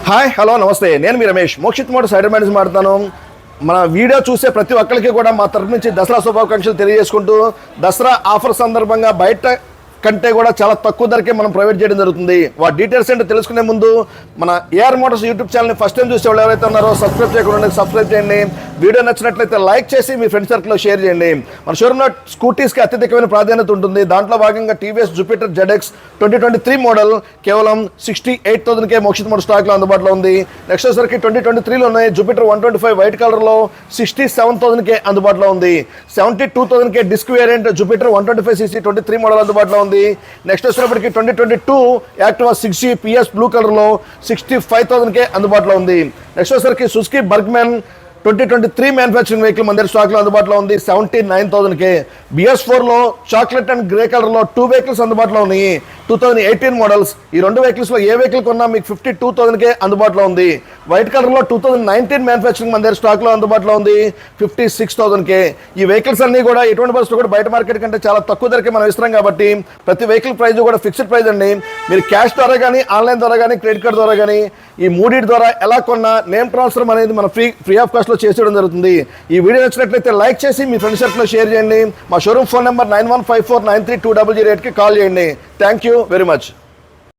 Hi hello నమస్తే, నేను మీ Ramesh Mokshith Motors Hyderabad నుంచి మాట్లాడుతాను. మన వీడియో చూసే ప్రతి ఒక్కరికి కూడా మా తరఫు నుంచి దసరా శుభాకాంక్షలు తెలియజేసుకుంటూ, దసరా ఆఫర్ సందర్భంగా బయట కంటే కూడా చాలా తక్కువ ధరకే మనం ప్రొవైడ్ చేయడం జరుగుతుంది. వాటి డీటెయిల్స్ ఏంటో తెలుసుకునే ముందు మన ఏఆర్ మోటార్స్ యూట్యూబ్ ఛానల్ని ఫస్ట్ టైం చూసే వాళ్ళు ఎవరైతే ఉన్నారో సబ్స్క్రైబ్ చేయకుండా సబ్స్క్రైబ్ చేయండి. వీడియో నచ్చినట్లయితే లైక్ చేసి మీ ఫ్రెండ్ సర్కిల్లో షేర్ చేయండి. మన షోరూంలో స్కూటీస్కి అత్యధికమైన ప్రాధాన్యత ఉంటుంది. దాంట్లో భాగంగా టీవీఎస్ జూపిటర్ ZX 2023 మోడల్ కేవలం 68,000కే మోక్షిత్ మోటార్స్ స్టాక్లో అందుబాటులో ఉంది. నెక్స్ట్ వచ్చేసరికి 2023లోనే జూపిటర్ 125 వైట్ కలర్లో 67,000కే అందుబాటులో ఉంది. 72,000కే disc variant Jupiter 125cc 23 model అందుబాటులో ఉంది. నెక్స్ట్ వచ్చినప్పటికి 2022 యాక్టివా 6G PS బ్లూ కలర్లో 65,000కే అందుబాటులో ఉంది. నెక్స్ట్ వచ్చేసరికి సుజుకి బర్గ్మన్ 2023 మ్యానుఫ్యాక్చరింగ్ వెహికల్ మన దగ్గర స్టాక్లో అందుబాటులో ఉంది. 79,000కే. BS4లో చాక్లెట్ అండ్ గ్రే కలర్లో 2 వెహికల్స్ అందుబాటులో ఉన్నాయి. 2018 మోడల్స్. ఈ 2 వెహికల్స్లో ఏ వెహికల్ కొన్నా మీకు 52,000కే అందుబాటులో ఉంది. వైట్ కలర్లో 2019 మ్యానుఫ్యాక్చరింగ్ మన దగ్గర స్టాక్లో అందుబాటులో ఉంది. 56,000కే. ఈ వెహికల్స్ అన్నీ కూడా ఎటువంటి పరిస్థితులు కూడా బయట మార్కెట్ కంటే చాలా తక్కువ ధరకే మనం ఇస్తున్నాం కాబట్టి ప్రతి వెహికల్ ప్రైస్ కూడా ఫిక్స్డ్ ప్రైస్ అండి. మీరు క్యాష్ ద్వారా కానీ, ఆన్లైన్ ద్వారా కానీ, క్రెడిట్ కార్డ్ ద్వారా కానీ, ఈ మూడింటి ద్వారా ఎలా కొన్నా నేమ్ ట్రాన్స్ఫర్ అనేది మన ఫ్రీ ఆఫ్ కాస్ట్లో చేసేయడం జరుగుతుంది. ఈ వీడియో నచ్చినట్లయితే లైక్ చేసి మీ ఫ్రెండ్ సర్కిల్లో షేర్ చేయండి. మా షోరూమ్ ఫోన్ నెంబర్ 9154932008కి కాల్ చేయండి. Thank you very much.